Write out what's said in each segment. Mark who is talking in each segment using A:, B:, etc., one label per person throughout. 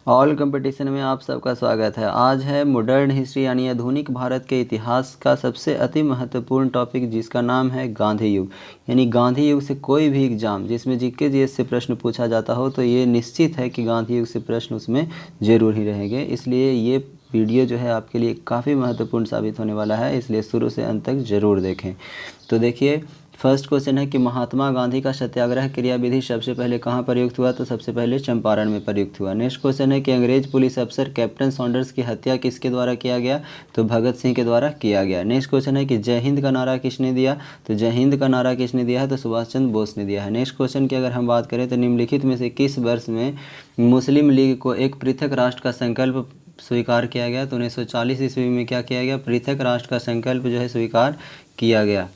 A: All competition में आप सबका स्वागत है। आज है मॉडर्न हिस्ट्री यानी आधुनिक भारत के इतिहास का सबसे अति महत्वपूर्ण टॉपिक, जिसका नाम है गांधी युग। यानी गांधी युग से कोई भी एग्जाम जिसमें जीके से प्रश्न पूछा जाता हो तो ये निश्चित है कि गांधी युग से प्रश्न उसमें ज़रूर ही रहेंगे। इसलिए ये वीडियो जो है आपके लिए काफ़ी महत्वपूर्ण साबित होने वाला है, इसलिए शुरू से अंत तक ज़रूर देखें। तो देखिए, फर्स्ट क्वेश्चन है कि महात्मा गांधी का सत्याग्रह क्रियाविधि सबसे पहले कहाँ प्रयुक्त हुआ? तो सबसे पहले चंपारण में प्रयुक्त हुआ। नेक्स्ट क्वेश्चन है कि अंग्रेज पुलिस अफसर कैप्टन सॉन्डर्स की हत्या किसके द्वारा किया गया? तो भगत सिंह के द्वारा किया गया। नेक्स्ट क्वेश्चन है कि जय हिंद का नारा किसने दिया? तो जय हिंद का नारा किसने दिया है? तो सुभाष चंद्र बोस ने दिया है। नेक्स्ट क्वेश्चन की अगर हम बात करें तो निम्नलिखित में से किस वर्ष में मुस्लिम लीग को एक पृथक राष्ट्र का संकल्प स्वीकार किया गया? तो 1940 ईस्वी में क्या किया गया? पृथक राष्ट्र का संकल्प जो है स्वीकार किया गया।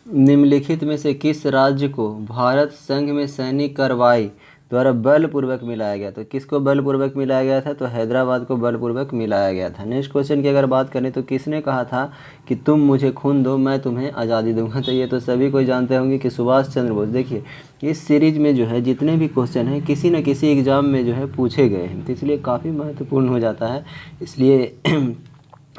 A: निम्नलिखित में से किस राज्य को भारत संघ में सैनिक कार्रवाई द्वारा बलपूर्वक मिलाया गया? तो किसको बलपूर्वक मिलाया गया था? तो हैदराबाद को बलपूर्वक मिलाया गया था। नेक्स्ट क्वेश्चन की अगर बात करें तो किसने कहा था कि तुम मुझे खून दो मैं तुम्हें आज़ादी दूंगा? तो ये तो सभी कोई जानते होंगे कि सुभाष चंद्र बोस। देखिए, इस सीरीज में जो है जितने भी क्वेश्चन हैं किसी न किसी एग्जाम में जो है पूछे गए हैं, तो इसलिए काफ़ी महत्वपूर्ण हो जाता है। इसलिए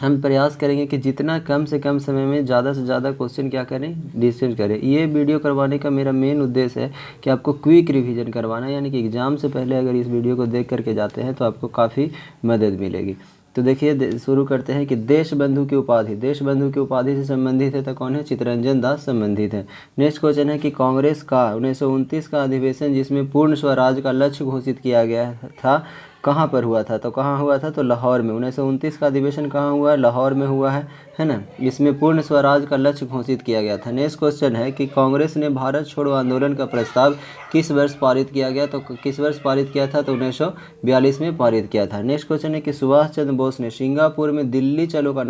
A: हम प्रयास करेंगे कि जितना कम से कम समय में ज़्यादा से ज़्यादा क्वेश्चन क्या करें, डिस्कस करें। ये वीडियो करवाने का मेरा मेन उद्देश्य है कि आपको क्विक रिवीजन करवाना है, यानी कि एग्ज़ाम से पहले अगर इस वीडियो को देख करके जाते हैं तो आपको काफ़ी मदद मिलेगी। तो देखिए, शुरू करते हैं कि देशबंधु की उपाधि से संबंधित है तो कौन है? चित्तरंजन दास संबंधित है। नेक्स्ट क्वेश्चन है कि कांग्रेस का 1929 का अधिवेशन जिसमें पूर्ण स्वराज का लक्ष्य घोषित किया गया था कहाँ पर हुआ था? तो कहाँ हुआ था? तो लाहौर में। 1929 का अधिवेशन कहाँ हुआ? लाहौर में हुआ है ना। इसमें पूर्ण स्वराज का लक्ष्य घोषित किया गया था। नेक्स्ट क्वेश्चन है कि कांग्रेस ने भारत छोड़ो आंदोलन का प्रस्ताव किस वर्ष पारित किया गया? तो किस वर्ष पारित किया था? तो 1942 में पारित किया था। नेक्स्ट क्वेश्चन है कि सुभाष चंद्र बोस ने सिंगापुर में दिल्ली चलो का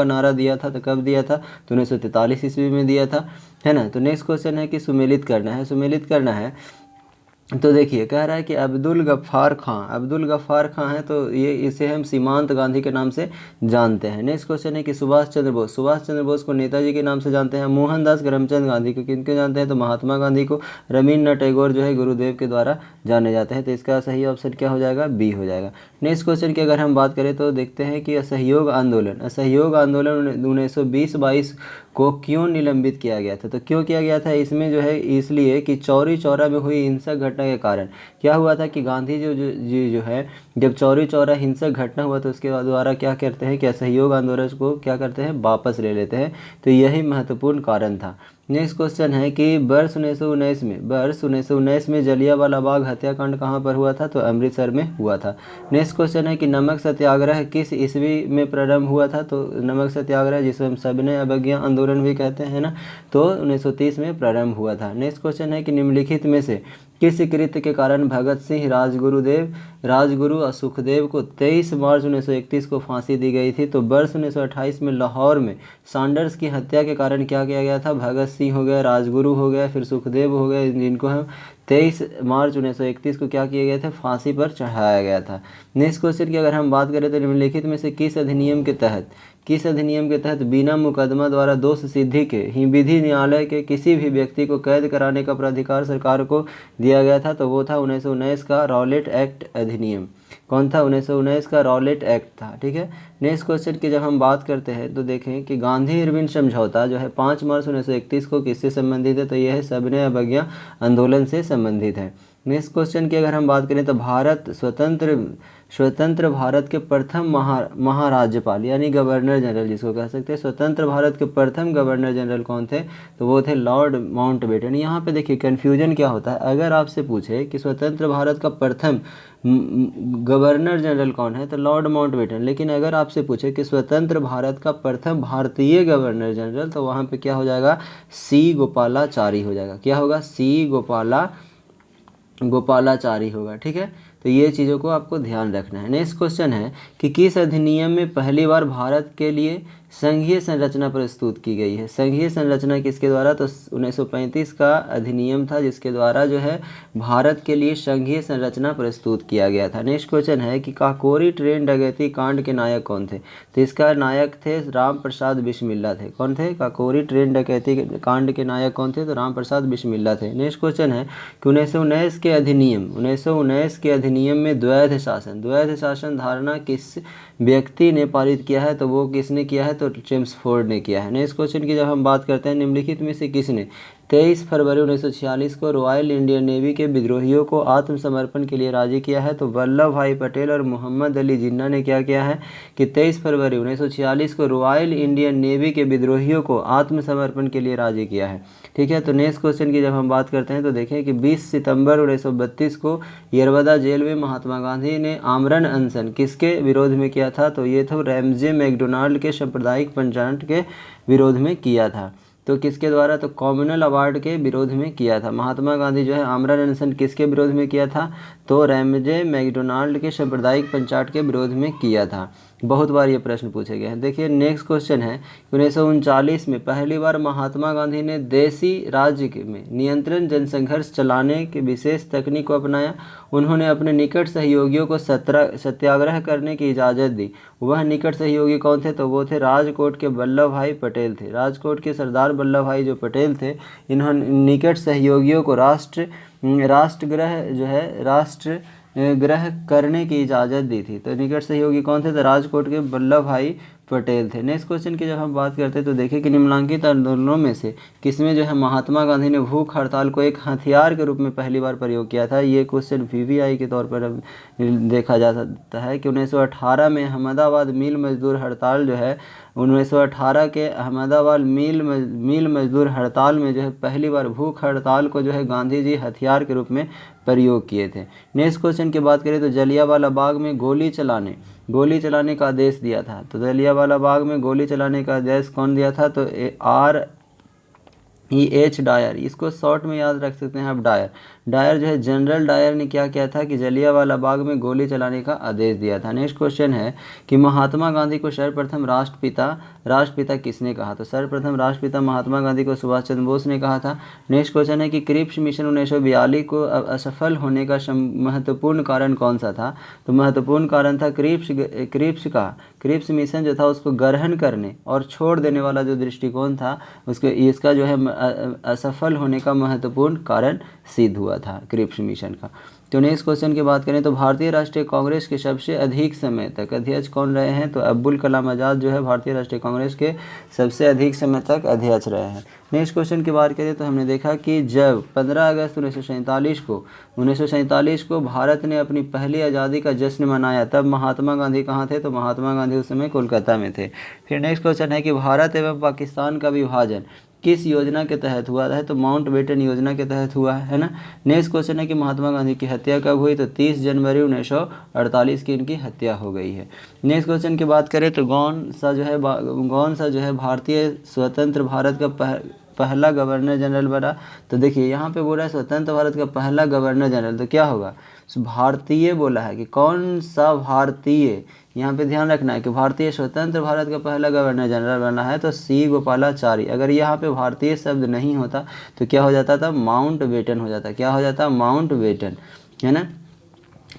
A: नारा दिया था तो कब दिया था? तो 1943 ईस्वी में दिया था, है ना। तो नेक्स्ट क्वेश्चन है कि सुमेलित करना है। तो देखिए, कह रहा है कि अब्दुल गफ्फार खां है, तो ये इसे हम सीमांत गांधी के नाम से जानते हैं। नेक्स्ट क्वेश्चन है कि सुभाष चंद्र बोस को नेताजी के नाम से जानते हैं। मोहनदास करमचंद गांधी को किनके जानते हैं? तो महात्मा गांधी को। रविन्द्रनाथ टैगोर जो है गुरुदेव के द्वारा जाने जाते हैं। तो इसका सही ऑप्शन क्या हो जाएगा? बी हो जाएगा। नेक्स्ट क्वेश्चन की अगर हम बात करें तो देखते हैं कि असहयोग आंदोलन 1920-22 को क्यों निलंबित किया गया था? तो क्यों किया गया था? इसमें जो है इसलिए कि चौरी चौरा में हुई हिंसक घटना के कारण क्या हुआ था कि गांधी जी जो है जब चौरी चौरा हिंसक घटना हुआ तो उसके द्वारा क्या करते हैं कि असहयोग आंदोलन को क्या करते हैं? वापस ले लेते हैं। तो यही महत्वपूर्ण कारण था। नेक्स्ट क्वेश्चन है कि वर्ष 1919 में जलियांवाला बाग हत्याकांड कहाँ पर हुआ था? तो अमृतसर में हुआ था। नेक्स्ट क्वेश्चन है कि नमक सत्याग्रह किस ईस्वी में प्रारंभ हुआ था? तो नमक सत्याग्रह जिसे हम सविनय अवज्ञा आंदोलन भी कहते हैं ना, तो 1930 में प्रारंभ हुआ था। नेक्स्ट क्वेश्चन है कि निम्नलिखित में से किस कृत्य के कारण भगत सिंह राजगुरु और सुखदेव को 23 मार्च 1931 को फांसी दी गई थी? तो वर्ष 1928 में लाहौर में सॉन्डर्स की हत्या के कारण क्या किया गया था? भगत सिंह हो गए, राजगुरु हो गए, फिर सुखदेव हो गए, जिनको हम 23 मार्च 1931 को क्या किए गए थे? फांसी पर चढ़ाया गया था। नेक्स्ट क्वेश्चन की अगर हम बात करें तो निम्नलिखित में से किस अधिनियम के तहत बिना मुकदमा द्वारा दोष सिद्धि के ही विधि न्यायालय के किसी भी व्यक्ति को कैद कराने का प्राधिकार सरकार को दिया गया था? तो वो था 1919 का रॉलेट एक्ट अधिनियम। कौन था? 1919 का रॉलेट एक्ट था, ठीक है। नेक्स्ट क्वेश्चन की जब हम बात करते हैं तो देखें कि गांधी इरविन समझौता जो है 5 मार्च 1931 को किससे संबंधित है? तो यह है सविनय अवज्ञा आंदोलन से संबंधित है। नेक्स्ट क्वेश्चन की अगर हम बात करें तो स्वतंत्र भारत के प्रथम महाराज्यपाल यानी गवर्नर जनरल जिसको कह सकते हैं, स्वतंत्र भारत के प्रथम गवर्नर जनरल कौन थे? तो वो थे लॉर्ड माउंटबेटन। यहाँ पे देखिए कन्फ्यूजन क्या होता है, अगर आपसे पूछे कि स्वतंत्र भारत का प्रथम गवर्नर जनरल कौन है? तो लॉर्ड माउंटबेटन। लेकिन अगर आपसे पूछे कि स्वतंत्र भारत का प्रथम भारतीय गवर्नर जनरल, तो वहाँ पे क्या हो जाएगा? सी गोपालाचारी हो जाएगा। क्या होगा? सी गोपालाचारी होगा, ठीक है। तो ये चीज़ों को आपको ध्यान रखना है। नेक्स्ट क्वेश्चन है कि किस अधिनियम में पहली बार भारत के लिए संघीय संरचना प्रस्तुत की गई है। संघीय संरचना किसके द्वारा, तो 1935 का अधिनियम था जिसके द्वारा जो है भारत के लिए संघीय संरचना प्रस्तुत किया गया था। नेक्स्ट क्वेश्चन है कि काकोरी ट्रेन डकैती कांड के नायक कौन थे। तो इसका नायक थे राम प्रसाद बिस्मिल्ला थे। कौन थे, काकोरी ट्रेन डकैती कांड के नायक कौन थे, तो राम प्रसाद बिस्मिल्ला थे। नेक्स्ट क्वेश्चन है कि 1919 के अधिनियम में द्वैध शासन धारणा किस व्यक्ति ने पारित किया है, तो वो किसने किया है, तो चेम्सफोर्ड ने किया है। नेक्स्ट क्वेश्चन की जब हम बात करते हैं, निम्नलिखित में से किसने 23 फरवरी 1946 को रॉयल इंडियन नेवी के विद्रोहियों को आत्मसमर्पण के लिए राजी किया है, तो वल्लभ भाई पटेल और मोहम्मद अली जिन्ना ने क्या किया है कि 23 फरवरी 1946 को रॉयल इंडियन नेवी के विद्रोहियों को आत्मसमर्पण के लिए राजी किया है। ठीक है, तो नेक्स्ट क्वेश्चन की जब हम बात करते हैं तो देखें कि 20 सितंबर 1932 को यरवदा जेल में महात्मा गांधी ने आमरण अनशन किसके विरोध में किया था, तो ये था रैमजे मैकडोनाल्ड के सांप्रदायिक पंचायत के विरोध में किया था। तो किसके द्वारा, तो कॉम्युनल अवार्ड के विरोध में किया था। महात्मा गांधी जो है आमरण अनशन किसके विरोध में किया था, तो रैमजे मैकडोनाल्ड के सांप्रदायिक पंचायत के विरोध में किया था। बहुत बार ये प्रश्न पूछे गए हैं। देखिए नेक्स्ट क्वेश्चन है 1939 में पहली बार महात्मा गांधी ने देसी राज्य में नियंत्रण जनसंघर्ष चलाने की विशेष तकनीक को अपनाया। उन्होंने अपने निकट सहयोगियों को सत्याग्रह करने की इजाज़त दी। वह निकट सहयोगी कौन थे, तो वो थे राजकोट के वल्लभ भाई पटेल थे। राजकोट के सरदार वल्लभ भाई जो पटेल थे, इन्होंने निकट सहयोगियों को राष्ट्रग्रह करने की इजाज़त दी थी। तो निकट सहयोगी कौन थे, तो राजकोट के वल्लभ भाई पटेल थे। नेक्स्ट क्वेश्चन की जब हम बात करते हैं तो देखिए कि निम्नलिखित आंदोलनों में से किसमें जो है महात्मा गांधी ने भूख हड़ताल को एक हथियार के रूप में पहली बार प्रयोग किया था। ये क्वेश्चन वीवीआई के तौर पर देखा जा सकता है कि 1918 में अहमदाबाद मिल मजदूर हड़ताल जो है 1918 के अहमदाबाद मिल मजदूर हड़ताल में जो है पहली बार भूख हड़ताल को जो है गांधी जी हथियार के रूप में प्रयोग किए थे। नेक्स्ट क्वेश्चन की बात करें तो जलियांवाला बाग में गोली चलाने का आदेश दिया था। तो जलियांवाला बाग में गोली चलाने का आदेश कौन दिया था, तो REH डायर, इसको शॉर्ट में याद रख सकते हैं आप डायर जो है जनरल डायर ने क्या किया था कि जलियांवाला बाग में गोली चलाने का आदेश दिया था। नेक्स्ट क्वेश्चन है कि महात्मा गांधी को सर्वप्रथम राष्ट्रपिता किसने कहा, तो सर्वप्रथम राष्ट्रपिता महात्मा गांधी को सुभाष चंद्र बोस ने कहा था। नेक्स्ट क्वेश्चन है कि क्रिप्स मिशन 1942 को असफल होने का महत्वपूर्ण कारण कौन सा था, तो महत्वपूर्ण कारण था क्रिप्स मिशन जो था उसको ग्रहण करने और छोड़ देने वाला जो दृष्टिकोण था उसके इसका जो है असफल होने का महत्वपूर्ण कारण सिद्ध हुआ था क्रिप्स मिशन का। तो नेक्स्ट क्वेश्चन की बात करें तो भारतीय राष्ट्रीय कांग्रेस के सबसे अधिक समय तक अध्यक्ष कौन रहे हैं, तो अब्दुल कलाम आज़ाद जो है भारतीय राष्ट्रीय कांग्रेस के सबसे अधिक समय तक अध्यक्ष रहे हैं। नेक्स्ट क्वेश्चन की बात करें तो हमने देखा कि जब 15 अगस्त 1947 को भारत ने अपनी पहली आज़ादी का जश्न मनाया तब महात्मा गांधी कहाँ थे, तो महात्मा गांधी उस समय कोलकाता में थे। फिर नेक्स्ट क्वेश्चन है कि भारत एवं पाकिस्तान का विभाजन किस योजना के तहत हुआ है, तो माउंटबेटन योजना के तहत हुआ है ना। नेक्स्ट क्वेश्चन है कि महात्मा गांधी की हत्या कब हुई, तो 30 जनवरी 1948 की इनकी हत्या हो गई है। नेक्स्ट क्वेश्चन की बात करें तो कौन सा जो है भारतीय स्वतंत्र भारत का पहला गवर्नर जनरल बना, तो देखिए यहाँ पे बोला है स्वतंत्र भारत का पहला गवर्नर जनरल, तो क्या होगा भारतीय बोला है कि कौन सा भारतीय, यहाँ पे ध्यान रखना है कि भारतीय स्वतंत्र भारत का पहला गवर्नर जनरल बना है तो सी गोपालाचारी। अगर यहाँ पे भारतीय शब्द नहीं होता तो क्या हो जाता था, माउंटबेटन हो जाता। क्या हो जाता, माउंटबेटन, है ना,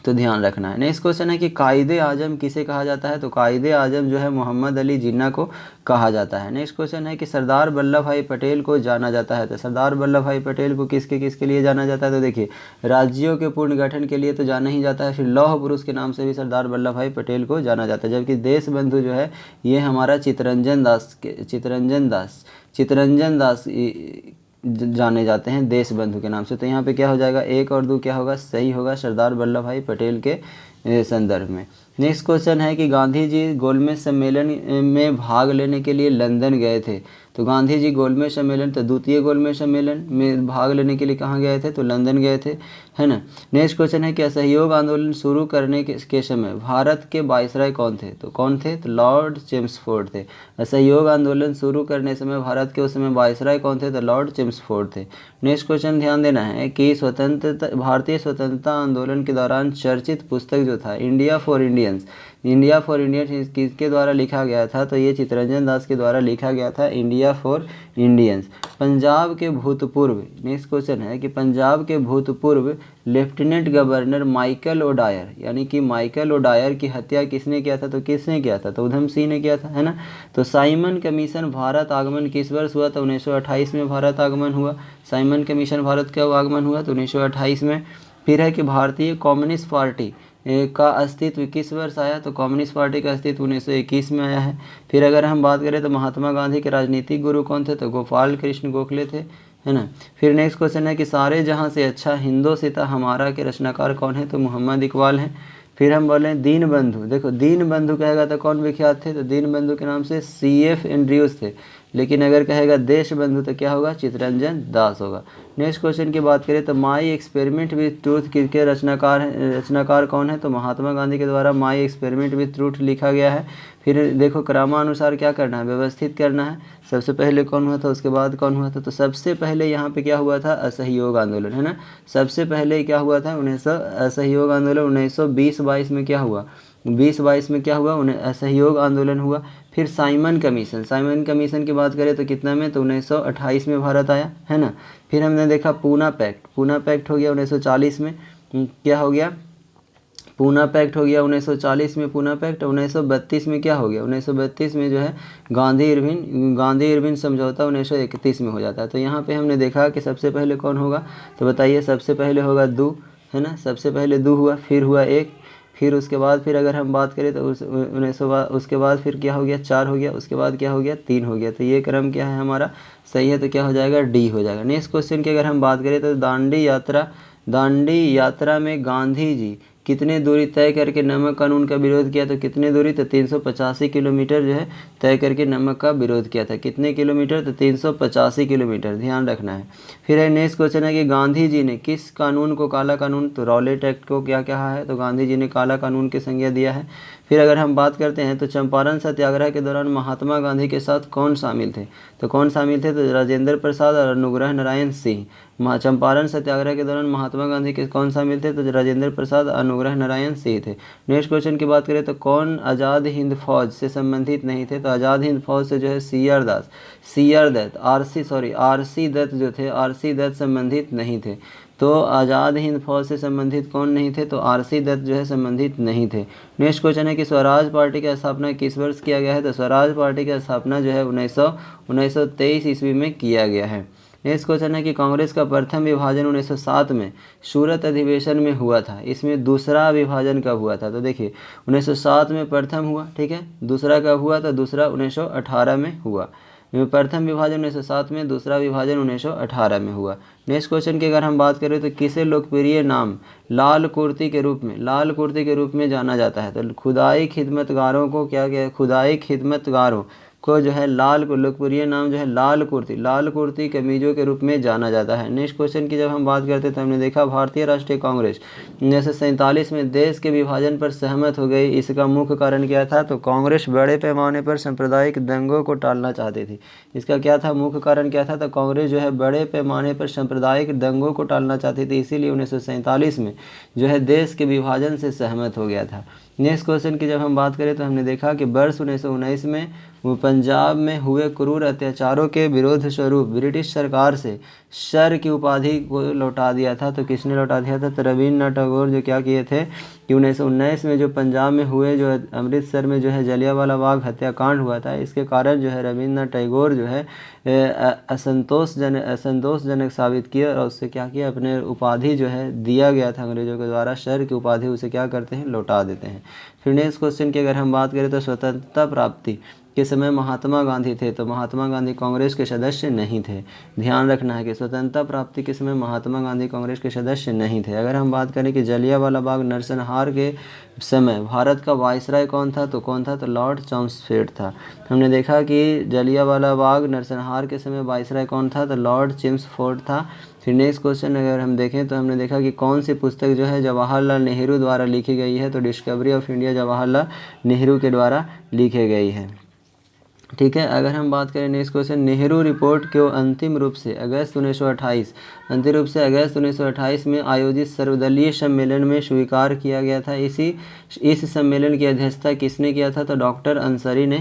A: तो ध्यान रखना है। नेक्स्ट क्वेश्चन है कि कायदे आजम किसे कहा जाता है, तो कायदे आजम जो है मोहम्मद अली जिन्ना को कहा जाता है। नेक्स्ट क्वेश्चन है कि सरदार वल्लभ भाई पटेल को जाना जाता है, तो सरदार वल्लभ भाई पटेल को किसके लिए जाना जाता है, तो देखिए राज्यों के पूर्ण गठन के लिए तो जाना ही जाता है, फिर लौह पुरुष के नाम से भी सरदार वल्लभ भाई पटेल को जाना जाता है। जबकि देश बंधु जो है ये हमारा चितरंजन दास जाने जाते हैं देश बंधु के नाम से। तो यहाँ पे क्या हो जाएगा, 1 और 2 क्या होगा, सही होगा सरदार वल्लभ भाई पटेल के संदर्भ में। नेक्स्ट क्वेश्चन है कि गांधी जी गोलमेज सम्मेलन में भाग लेने के लिए लंदन गए थे, तो तो गांधी जी गोलमेज सम्मेलन, तो द्वितीय गोलमेज सम्मेलन में भाग लेने के लिए कहाँ गए थे, तो लंदन गए थे, है ना। नेक्स्ट क्वेश्चन है कि असहयोग आंदोलन शुरू करने के समय भारत के वायसराय कौन थे, तो कौन थे, तो लॉर्ड चेम्सफोर्ड थे। असहयोग आंदोलन शुरू करने समय भारत के उस समय वायसराय कौन थे, तो लॉर्ड चेम्सफोर्ड थे। नेक्स्ट क्वेश्चन ध्यान देना है कि भारतीय स्वतंत्रता आंदोलन के दौरान चर्चित पुस्तक जो था India for Indians, India for Indians किसके द्वारा लिखा गया था, तो ये चित्तरंजन दास के द्वारा लिखा गया था, इंडिया फॉर इंडियंस। पंजाब के भूतपूर्व, नेक्स्ट क्वेश्चन है कि पंजाब के भूतपूर्व लेफ्टिनेंट गवर्नर माइकल ओडायर, यानी कि माइकल ओडायर की हत्या किसने किया था, तो किसने किया था, तो उधम सिंह ने किया था, है ना। तो साइमन कमीशन भारत आगमन किस वर्ष हुआ, तो 1928 में भारत आगमन हुआ। साइमन कमीशन भारत का आगमन हुआ तो 1928 में। फिर है कि भारतीय कम्युनिस्ट पार्टी का अस्तित्व किस वर्ष आया, तो कम्युनिस्ट पार्टी का अस्तित्व 1921 में आया है। फिर अगर हम बात करें तो महात्मा गांधी के राजनीतिक गुरु कौन थे, तो गोपाल कृष्ण गोखले थे, है ना। फिर नेक्स्ट क्वेश्चन है कि सारे जहां से अच्छा हिंदोसिता हमारा के रचनाकार कौन है, तो मोहम्मद इकबाल हैं। फिर हम बोले दीन बंधु, देखो दीन बंधु कहेगा तो कौन विख्यात थे, तो दीन बंधु के नाम से CF एंड्रयूज थे। लेकिन अगर कहेगा देश बंधु तो क्या होगा, चित्तरंजन दास होगा। नेक्स्ट क्वेश्चन की बात करें तो माई एक्सपेरिमेंट विथ ट्रूथ के रचनाकार कौन है, तो महात्मा गांधी के द्वारा माई एक्सपेरिमेंट विथ ट्रूथ लिखा गया है। फिर देखो क्रमानुसार क्या करना है, व्यवस्थित करना है। सबसे पहले कौन हुआ था, उसके बाद कौन हुआ था, तो सबसे पहले यहाँ पे क्या हुआ था, असहयोग आंदोलन, है ना। सबसे पहले क्या हुआ था, असहयोग आंदोलन 1920-22 में क्या हुआ, 20-22 में क्या हुआ, असहयोग आंदोलन हुआ। फिर साइमन कमीशन की बात करें तो कितना में, तो 1928 में भारत आया, है ना। फिर हमने देखा पूना पैक्ट हो गया 1940 में। क्या हो गया, पूना पैक्ट हो गया 1940 में। पूना पैक्ट 1932 में क्या हो गया, 1932 में जो है गांधी इरविन समझौता 1931 में हो जाता है। तो यहाँ पे हमने देखा कि सबसे पहले कौन होगा, तो बताइए, सबसे पहले होगा दू, है ना। सबसे पहले दू हुआ, फिर हुआ एक, फिर उसके बाद फिर अगर हम बात करें तो उसके बाद फिर क्या हो गया, 4 हो गया, उसके बाद क्या हो गया, 3 हो गया। तो ये क्रम क्या है हमारा, सही है, तो क्या हो जाएगा, डी हो जाएगा। नेक्स्ट क्वेश्चन की अगर हम बात करें तो दांडी यात्रा में गांधी जी कितने दूरी तय करके नमक कानून का विरोध किया, तो कितने दूरी, तो 385 किलोमीटर जो है तय करके नमक का विरोध किया था। कितने किलोमीटर, तो 385 किलोमीटर, ध्यान रखना है। फिर है नेक्स्ट क्वेश्चन है कि गांधी जी ने किस कानून को काला कानून, तो रॉलेट एक्ट को क्या कहा है, तो गांधी जी ने काला कानून की संज्ञा दिया है। फिर अगर हम बात करते हैं तो चंपारण सत्याग्रह के दौरान महात्मा गांधी के साथ कौन शामिल थे, तो कौन शामिल थे, तो राजेंद्र प्रसाद और अनुग्रह नारायण सिंह। चंपारण सत्याग्रह के दौरान महात्मा गांधी के कौन शामिल थे, तो राजेंद्र प्रसाद, अनुग्रह नारायण सिंह थे। नेक्स्ट क्वेश्चन की बात करें तो कौन आज़ाद हिंद फौज से संबंधित नहीं थे, तो आज़ाद हिंद फौज से जो है CR दत्त RC दत्त जो थे, RC दत्त संबंधित नहीं थे। तो आज़ाद हिंद फौज से संबंधित कौन नहीं थे, तो RC दत्त जो है संबंधित नहीं थे। नेक्स्ट क्वेश्चन है कि स्वराज पार्टी की स्थापना किस वर्ष किया गया है, तो स्वराज पार्टी की स्थापना जो है 1923 ईस्वी में किया गया है। नेक्स्ट क्वेश्चन है कि कांग्रेस का प्रथम विभाजन 1907 में सूरत अधिवेशन में हुआ था, इसमें दूसरा विभाजन कब हुआ था, तो देखिए 1907 में प्रथम हुआ, ठीक है। दूसरा कब हुआ, तो दूसरा 1918 में हुआ। प्रथम विभाजन 1907 में, दूसरा विभाजन 1918 में हुआ। नेक्स्ट क्वेश्चन की अगर हम बात करें तो किसे लोकप्रिय नाम लाल कुर्ती के रूप में जाना जाता है, तो खुदाई खिदमतगारों को खुदाई खिदमतगारों को जो है लोकप्रिय नाम जो है लाल कुर्ती कमीजों के रूप में जाना जाता है। नेक्स्ट क्वेश्चन की जब हम बात करते हैं तो हमने देखा भारतीय राष्ट्रीय कांग्रेस 1947 में देश के विभाजन पर सहमत हो गई। इसका मुख्य कारण क्या था, तो कांग्रेस बड़े पैमाने पर सांप्रदायिक दंगों को टालना चाहती थी। इसका क्या था, मुख्य कारण क्या था, तो कांग्रेस जो है बड़े पैमाने पर सांप्रदायिक दंगों को टालना चाहती थी, इसीलिए 1947 में जो है देश के विभाजन से सहमत हो गया था। नेक्स्ट क्वेश्चन की जब हम बात करें तो हमने देखा कि वर्ष 1919 में पंजाब में हुए क्रूर अत्याचारों के विरोध स्वरूप ब्रिटिश सरकार से सर की उपाधि को लौटा दिया था। तो किसने लौटा दिया था, तो रविन्द्रनाथ टैगोर जो क्या किए थे कि 1919 में जो पंजाब में हुए जो अमृतसर में जो है जलियांवाला बाग हत्याकांड हुआ था, इसके कारण जो है रविन्द्रनाथ टैगोर जो है असंतोषजनक साबित किया और उससे क्या किया, अपने उपाधि जो है दिया गया था अंग्रेजों के द्वारा, सर की उपाधि उसे क्या करते हैं, लौटा देते हैं। फिर नेक्स्ट क्वेश्चन की अगर हम बात करें तो स्वतंत्रता प्राप्ति के समय महात्मा गांधी थे तो महात्मा गांधी कांग्रेस के सदस्य नहीं थे। ध्यान रखना है कि स्वतंत्रता प्राप्ति के समय महात्मा गांधी कांग्रेस के सदस्य नहीं थे। अगर हम बात करें कि जलियांवाला बाग नरसंहार के समय भारत का वायसराय कौन था, तो कौन था, तो लॉर्ड चेम्सफोर्ड था। हमने देखा कि जलियांवाला बाग नरसंहार के समय वायसराय कौन था, तो लॉर्ड चेम्सफोर्ड था। फिर नेक्स्ट क्वेश्चन अगर हम देखें तो हमने देखा कि कौन सी पुस्तक जो है जवाहरलाल नेहरू द्वारा लिखी गई है, तो discovery of India Jawaharlal Nehru के द्वारा लिखी गई है। ठीक है, अगर हम बात करें नेक्स्ट क्वेश्चन, नेहरू रिपोर्ट को अंतिम रूप से अगस्त 1928 में आयोजित सर्वदलीय सम्मेलन में स्वीकार किया गया था। इस सम्मेलन की अध्यक्षता किसने किया था, तो डॉक्टर अंसारी ने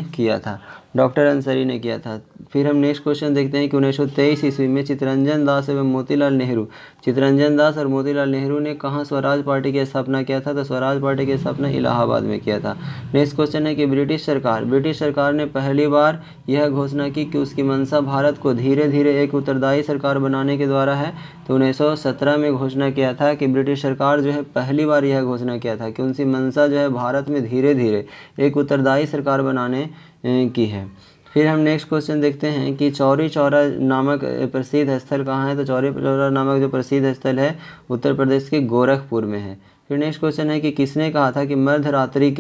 A: किया था। फिर हम नेक्स्ट क्वेश्चन देखते हैं कि 1923 ईस्वी में चित्तरंजन दास एवं मोतीलाल नेहरू, चित्तरंजन दास और मोतीलाल नेहरू ने कहाँ स्वराज पार्टी की स्थापना किया था, तो स्वराज पार्टी की स्थापना इलाहाबाद में किया था। नेक्स्ट क्वेश्चन है कि ब्रिटिश सरकार ने पहली बार यह घोषणा की कि उसकी मंशा भारत को धीरे धीरे एक उत्तरदायी सरकार बनाने के द्वारा है। तो 1917 में घोषणा किया था कि ब्रिटिश सरकार जो है पहली बार यह घोषणा किया था कि उनकी मंशा जो है भारत में धीरे धीरे एक उत्तरदायी सरकार बनाने की है। फिर हम नेक्स्ट क्वेश्चन देखते हैं कि चौरी चौरा नामक प्रसिद्ध स्थल कहाँ है, तो चौरी चौरा नामक जो प्रसिद्ध स्थल है उत्तर प्रदेश के गोरखपुर में है। फिर नेक्स्ट क्वेश्चन है कि किसने कहा था कि मध्यरात्रि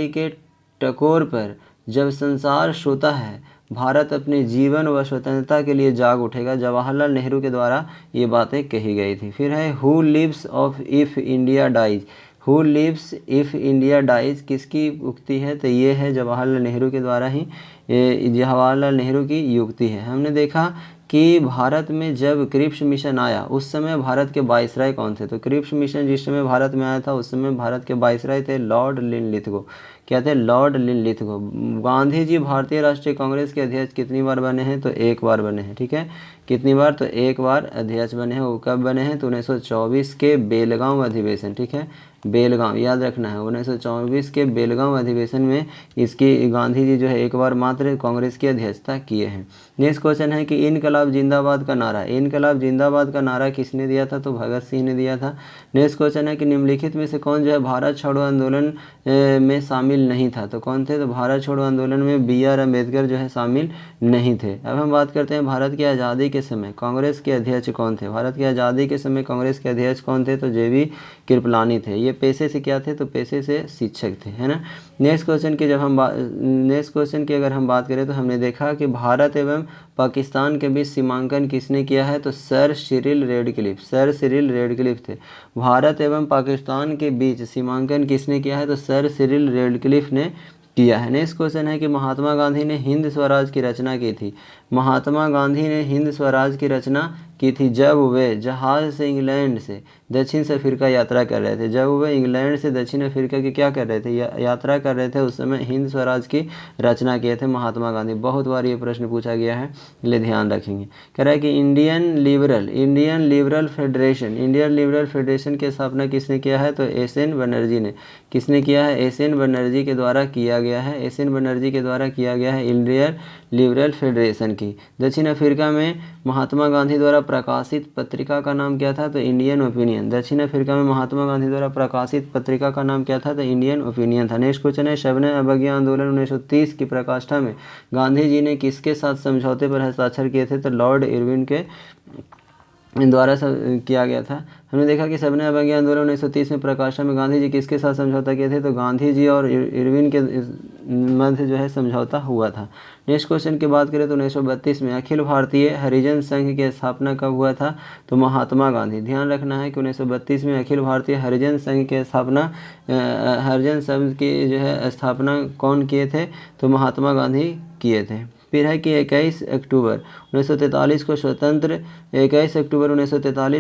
A: के टकोर पर जब संसार सोता है भारत अपने जीवन व स्वतंत्रता के लिए जाग उठेगा। जवाहरलाल नेहरू के द्वारा ये बातें कही गई थी। फिर है who lives if India dies, किसकी उक्ति है, तो ये है जवाहरलाल नेहरू के द्वारा ही, जवाहरलाल नेहरू की युक्ति है। हमने देखा कि भारत में जब क्रिप्स मिशन आया उस समय भारत के वायसराय कौन थे, तो क्रिप्स मिशन जिस समय भारत में आया था उस समय भारत के वायसराय थे लॉर्ड लिनलिथगो। क्या थे, लॉर्ड लिनलिथगो। गांधी जी भारतीय राष्ट्रीय कांग्रेस के अध्यक्ष कितनी बार बने हैं, तो एक बार बने हैं। ठीक है, कितनी बार, तो एक बार अध्यक्ष बने हैं। वो कब बने हैं, तो 1924 के बेलगांव अधिवेशन। ठीक है, बेलगांव याद रखना है, 1924 के बेलगांव अधिवेशन में इसकी गांधी जी जो है एक बार मात्र कांग्रेस की अध्यक्षता किए हैं। नेक्स्ट क्वेश्चन है कि इनकलाब जिंदाबाद का नारा किसने दिया था, तो भगत सिंह ने दिया था। नेक्स्ट क्वेश्चन है कि निम्नलिखित में से कौन जो है भारत छोड़ो आंदोलन में शामिल नहीं था, तो कौन थे, तो भारत छोड़ो आंदोलन में BR अम्बेडकर जो है शामिल नहीं थे। अब हम बात करते हैं भारत की आज़ादी के समय कांग्रेस के अध्यक्ष कौन थे। भारत की आज़ादी के समय कांग्रेस के अध्यक्ष कौन थे, तो JB कृपलानी थे। ये पेशे से क्या थे, तो पेशे से शिक्षक थे, है ना। नेक्स्ट क्वेश्चन की अगर हम बात करें तो हमने देखा कि भारत एवं पाकिस्तान के बीच सीमांकन किसने किया है, तो सर सिरिल रेडक्लिफ थे। भारत एवं पाकिस्तान के बीच सीमांकन किसने किया है, तो सर सिरिल रेडक्लिफ ने किया है। नेक्स्ट क्वेश्चन है कि महात्मा गांधी ने हिंद स्वराज की रचना की थी। महात्मा गांधी ने हिंद स्वराज की रचना की थी जब वे जहाज से इंग्लैंड से दक्षिण अफ्रीका यात्रा कर रहे थे। जब वे इंग्लैंड से दक्षिण अफ्रीका की क्या कर रहे थे, यात्रा कर रहे थे, उस समय हिंद स्वराज की रचना किए थे महात्मा गांधी। बहुत बार ये प्रश्न पूछा गया है, इसलिए ध्यान रखेंगे। कह रहा है कि इंडियन लिबरल फेडरेशन की स्थापना किसने किया है, तो SN बनर्जी ने। किसने किया है, SN बनर्जी के द्वारा किया गया है। इंडियन लिबरल फेडरेशन की। दक्षिण अफ्रीका में महात्मा गांधी द्वारा प्रकाशित पत्रिका का नाम क्या था, तो इंडियन ओपिनियन। दक्षिण अफ्रीका में महात्मा गांधी द्वारा प्रकाशित पत्रिका का नाम क्या था, तो इंडियन ओपिनियन था। नेक्स्ट क्वेश्चन है शबनम अवज्ञा आंदोलन 1930 की प्रकाष्ठा में गांधी जी ने किसके साथ समझौते पर हस्ताक्षर किए थे, तो लॉर्ड इरविन के द्वारा किया गया था। हमने देखा कि शबनम अवज्ञा आंदोलन 1930 में प्रकाशा में गांधी जी किसके साथ समझौता किए थे, तो गांधी जी और इरविन के मध्य जो है समझौता हुआ था। नेक्स्ट क्वेश्चन की बात करें तो 1932 में अखिल भारतीय हरिजन संघ की स्थापना कब हुआ था, तो महात्मा गांधी। ध्यान रखना है कि 1932 में अखिल भारतीय हरिजन संघ की स्थापना कौन किए थे, तो महात्मा गांधी किए थे। फिर है कि 21 अक्टूबर 1943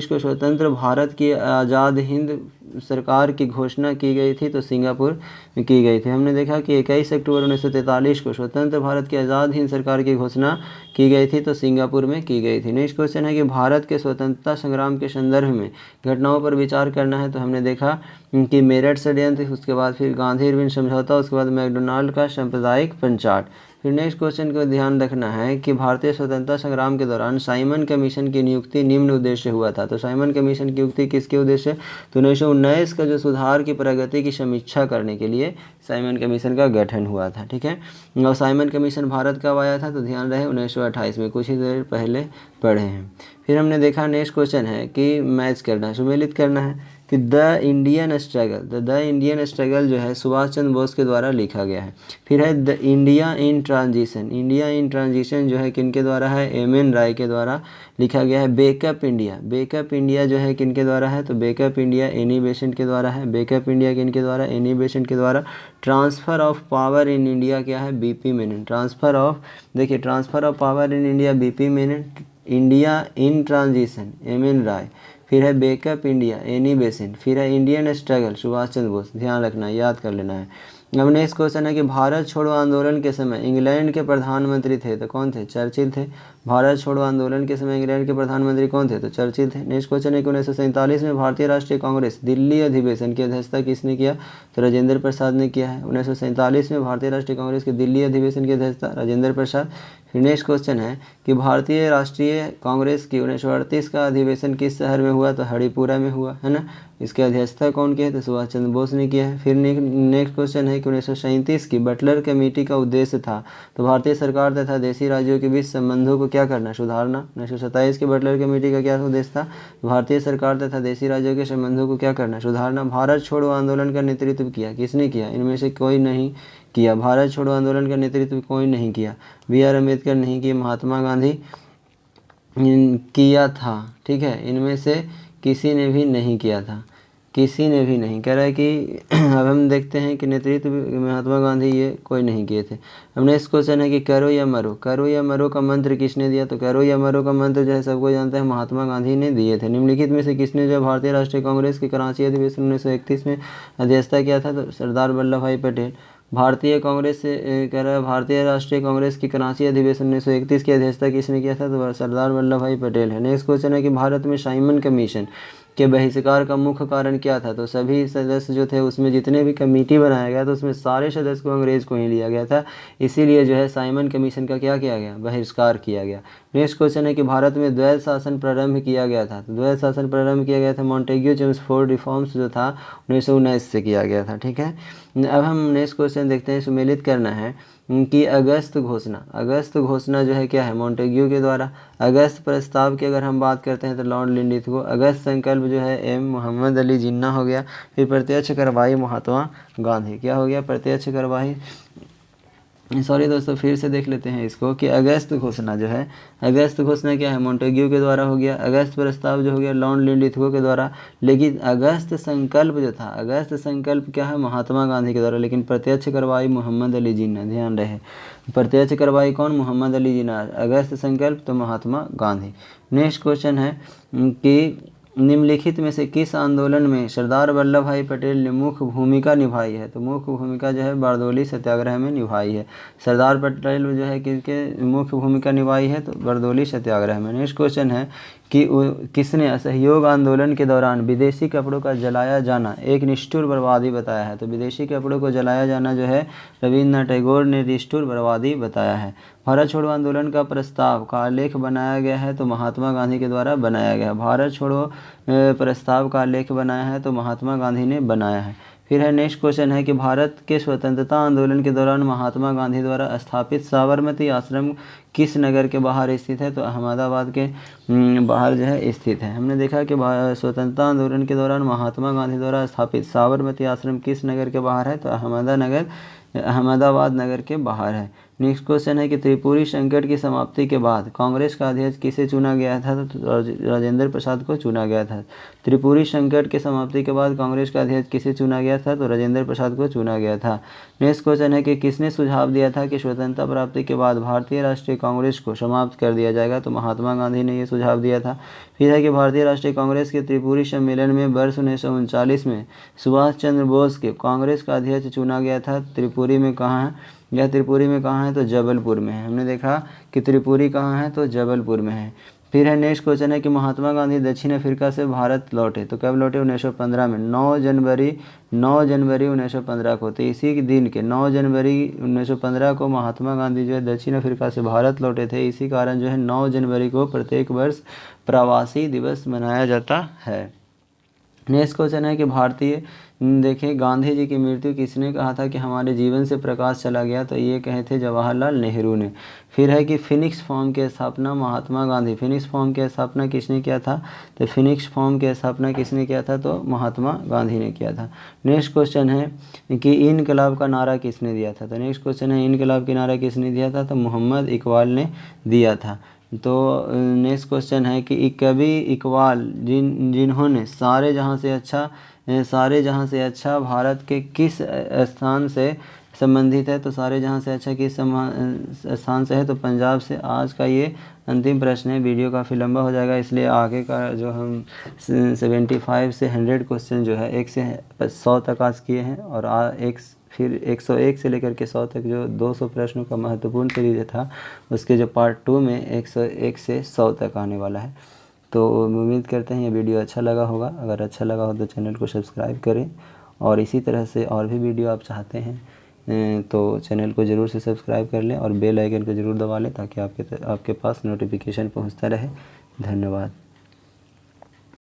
A: को स्वतंत्र भारत की आज़ाद हिंद सरकार की घोषणा की गई थी, तो सिंगापुर में की गई थी। हमने देखा कि 21 अक्टूबर 1943 को स्वतंत्र भारत की आज़ाद हिंद सरकार की घोषणा की गई थी, तो सिंगापुर में की गई थी। नेक्स्ट क्वेश्चन है कि भारत के स्वतंत्रता संग्राम के संदर्भ में घटनाओं पर विचार करना है, तो हमने देखा कि मेरठ षड्यंत्र, उसके बाद फिर गांधी इरविन समझौता, उसके बाद मैकडोनाल्ड का सांप्रदायिक पंचाट। फिर नेक्स्ट क्वेश्चन को ध्यान रखना है कि भारतीय स्वतंत्रता संग्राम के दौरान साइमन कमीशन की नियुक्ति निम्न उद्देश्य हुआ था। तो साइमन कमीशन की नियुक्ति किसके उद्देश्य? तो 1919 का जो सुधार की प्रगति की समीक्षा करने के लिए साइमन कमीशन का गठन हुआ था। ठीक है, और साइमन कमीशन भारत कब आया था? तो ध्यान रहे 1928 में, कुछ ही देर पहले पढ़े हैं। फिर हमने देखा नेक्स्ट क्वेश्चन है कि मैच करना, सुमेलित करना है कि द इंडियन स्ट्रगल जो है सुभाष चंद्र बोस के द्वारा लिखा गया है। फिर है द इंडिया इन ट्रांजिशन जो है किनके द्वारा है? एम.एन. राय के द्वारा लिखा गया है। बेकअप इंडिया जो है किनके द्वारा है? तो बेकअप इंडिया एनी बेसेंट के द्वारा है। बेकअप इंडिया किनके द्वारा? एनी बेसेंट के द्वारा। Transfer of power in India क्या है? B P Menon. Transfer of power in India B P Menon. India in transition M N. Roy. फिर है बेकअप इंडिया एनी बेसेंट। फिर है इंडियन स्ट्रगल सुभाष चंद्र बोस। ध्यान रखना, याद कर लेना है। अब नेक्स्ट क्वेश्चन है कि भारत छोड़ो आंदोलन के समय इंग्लैंड के प्रधानमंत्री थे तो कौन थे? चर्चिल थे। भारत छोड़ो आंदोलन के समय इंग्लैंड के प्रधानमंत्री कौन थे? तो चर्चिल थे। नेक्स्ट क्वेश्चन है कि 1947 में भारतीय राष्ट्रीय कांग्रेस दिल्ली अधिवेशन की अध्यक्षता किसने किया? तो राजेंद्र प्रसाद ने किया है। 1947 में भारतीय राष्ट्रीय कांग्रेस के दिल्ली अधिवेशन की अध्यक्षता राजेंद्र प्रसाद। फिर नेक्स्ट क्वेश्चन है कि भारतीय राष्ट्रीय कांग्रेस की 1938 का अधिवेशन किस शहर में हुआ? तो हरिपुरा में हुआ, है ना। इसकी अध्यक्षता कौन की है? तो सुभाष चंद्र बोस ने किया है। फिर नेक्स्ट क्वेश्चन है कि 1937 की बटलर कमेटी का उद्देश्य था तो भारतीय सरकार तथा देशी राज्यों के बीच संबंधों को क्या करना? सुधारना। 1927 की बटलर कमेटी का क्या उद्देश्य था? भारतीय सरकार तथा देशी राज्यों के संबंधों को क्या करना? सुधारना। भारत छोड़ो आंदोलन का नेतृत्व किया किसने किया? इनमें से कोई नहीं किया। भारत छोड़ो आंदोलन का नेतृत्व कोई नहीं किया। B.R. अम्बेडकर नहीं किया, महात्मा गांधी किया था। ठीक है, इनमें से किसी ने भी नहीं किया था, किसी ने भी नहीं। कह रहा है कि अब हम देखते हैं कि नेतृत्व महात्मा गांधी ये कोई नहीं किए थे। अब नेक्स्ट क्वेश्चन है कि करो या मरो का मंत्र किसने दिया? तो करो या मरो का मंत्र जो है सबको जानते हैं महात्मा गांधी ने दिए थे। निम्नलिखित में से किसने जो भारतीय राष्ट्रीय कांग्रेस के कराची अधिवेशन 1931 में अध्यक्षता किया था? तो सरदार वल्लभ भाई पटेल। भारतीय कांग्रेस से कह रहा है भारतीय राष्ट्रीय कांग्रेस की कराची अधिवेशन 1931 की अध्यक्षता किसने किया था? तो सरदार वल्लभ भाई पटेल है। नेक्स्ट क्वेश्चन है कि भारत में साइमन कमीशन के बहिष्कार का मुख्य कारण क्या था? तो सभी सदस्य जो थे उसमें जितने भी कमेटी बनाया गया तो उसमें सारे सदस्य को अंग्रेज को ही लिया गया था, इसीलिए जो है साइमन कमीशन का क्या किया गया? बहिष्कार किया गया। नेक्स्ट क्वेश्चन है कि भारत में द्वैध शासन प्रारंभ किया गया था। तो द्वैध शासन प्रारंभ किया गया था मॉन्टेग्यू चेम्सफोर्ड रिफॉर्म्स जो था 1919 से किया गया था। ठीक है, अब हम नेक्स्ट क्वेश्चन देखते हैं, सुमेलित करना है कि अगस्त घोषणा जो है क्या है? मॉन्टेग्यू के द्वारा। अगस्त प्रस्ताव की अगर हम बात करते हैं तो लॉर्ड लिंडिथगो। अगस्त संकल्प जो है एम मोहम्मद अली जिन्ना हो गया। फिर प्रत्यक्ष कार्रवाई महात्मा गांधी। क्या हो गया? प्रत्यक्ष कार्रवाई। सॉरी दोस्तों, फिर से देख लेते हैं इसको कि अगस्त घोषणा जो है, अगस्त घोषणा क्या है? मॉन्टेग्यू के द्वारा हो गया। अगस्त प्रस्ताव जो हो गया लॉर्ड लिंडिथगो के द्वारा। लेकिन अगस्त संकल्प जो था, अगस्त संकल्प क्या है? महात्मा गांधी के द्वारा। लेकिन प्रत्यक्ष कार्रवाई मोहम्मद अली जिन्ना। ध्यान रहे, प्रत्यक्ष कार्रवाई कौन? मोहम्मद अली जिन्ना। अगस्त संकल्प तो महात्मा गांधी। नेक्स्ट क्वेश्चन है कि निम्नलिखित में से किस आंदोलन में सरदार वल्लभ भाई पटेल ने मुख्य भूमिका निभाई है? तो मुख्य भूमिका जो है बारदौली सत्याग्रह में निभाई है। सरदार पटेल जो है किसके मुख्य भूमिका निभाई है? तो बारदौली सत्याग्रह में। नेक्स्ट क्वेश्चन है कि किसने असहयोग आंदोलन के दौरान विदेशी कपड़ों का जलाया जाना एक निष्ठुर बर्बादी बताया है? तो विदेशी कपड़ों को जलाया जाना जो है रविन्द्रनाथ टैगोर ने निष्ठुर बर्बादी बताया है। भारत छोड़ो आंदोलन का प्रस्ताव का आलेख बनाया गया है तो महात्मा गांधी के द्वारा बनाया गया। भारत छोड़ो प्रस्ताव का आलेख बनाया है तो महात्मा गांधी ने बनाया है। फिर है नेक्स्ट क्वेश्चन है कि भारत के स्वतंत्रता आंदोलन के दौरान महात्मा गांधी द्वारा स्थापित साबरमती आश्रम किस नगर के बाहर स्थित है? तो अहमदाबाद के बाहर जो है स्थित है। हमने देखा कि स्वतंत्रता आंदोलन के दौरान महात्मा गांधी द्वारा स्थापित साबरमती आश्रम किस नगर के बाहर है? तो अहमदाबाद नगर के बाहर है। नेक्स्ट क्वेश्चन है कि त्रिपुरी संकट की समाप्ति के बाद कांग्रेस का अध्यक्ष किसे चुना गया था? तो राजेंद्र प्रसाद को चुना गया था। त्रिपुरी संकट की समाप्ति के बाद कांग्रेस का अध्यक्ष किसे चुना गया था? तो राजेंद्र प्रसाद को चुना गया था। नेक्स्ट क्वेश्चन है कि किसने सुझाव दिया था कि स्वतंत्रता प्राप्ति के बाद भारतीय राष्ट्रीय कांग्रेस को समाप्त कर दिया जाएगा? तो महात्मा गांधी ने ये सुझाव दिया था। फिर है कि भारतीय राष्ट्रीय कांग्रेस के त्रिपुरी सम्मेलन में वर्ष 1939 में सुभाष चंद्र बोस के कांग्रेस का अध्यक्ष चुना गया था। त्रिपुरी में कहाँ है? यह त्रिपुरी में कहाँ है? तो जबलपुर में है। हमने देखा कि त्रिपुरी कहाँ है? तो जबलपुर में है। फिर है नेक्स्ट क्वेश्चन है कि महात्मा गांधी दक्षिण अफ्रीका से भारत लौटे तो कब लौटे? 1915 में, 9 जनवरी 1915 को। तो इसी के दिन के 9 जनवरी 1915 को महात्मा गांधी जो है दक्षिण अफ्रीका से भारत लौटे थे। इसी कारण जो है 9 जनवरी को प्रत्येक वर्ष प्रवासी दिवस मनाया जाता है। नेक्स्ट क्वेश्चन है कि भारतीय देखिए गांधी जी की मृत्यु किसने कहा था कि हमारे जीवन से प्रकाश चला गया? तो ये कहे थे जवाहरलाल नेहरू ने। फिर है कि फिनिक्स फॉर्म की स्थापना महात्मा गांधी, फिनिक्स फॉर्म की स्थापना किसने किया था? तो फिनिक्स फॉर्म की स्थापना किसने किया था? तो महात्मा गांधी ने किया था। नेक्स्ट क्वेश्चन है कि इनकलाब का नारा किसने दिया था? तो नेक्स्ट क्वेश्चन है इनकलाब का नारा किसने दिया था? तो मोहम्मद इकबाल ने दिया था। तो नेक्स्ट क्वेश्चन है कि कवि इकबाल जिन्होंने सारे जहाँ से अच्छा भारत के किस स्थान से संबंधित है? तो सारे जहाँ से अच्छा किस स्थान से है? तो पंजाब से। आज का ये अंतिम प्रश्न है। वीडियो काफ़ी लंबा हो जाएगा, इसलिए आगे का जो हम 75 से 100 क्वेश्चन जो है 1 से 100 तक आज किए हैं, और फिर 101 से लेकर के 100 तक जो 200 प्रश्नों का महत्वपूर्ण सीरीज था, उसके जो पार्ट 2 में 101 से 100 तक आने वाला है। तो उम्मीद करते हैं ये वीडियो अच्छा लगा होगा। अगर अच्छा लगा हो तो चैनल को सब्सक्राइब करें, और इसी तरह से और भी वीडियो आप चाहते हैं तो चैनल को ज़रूर से सब्सक्राइब कर लें और बेल आइकन को ज़रूर दबा लें, ताकि आपके पास नोटिफिकेशन पहुंचता रहे। धन्यवाद।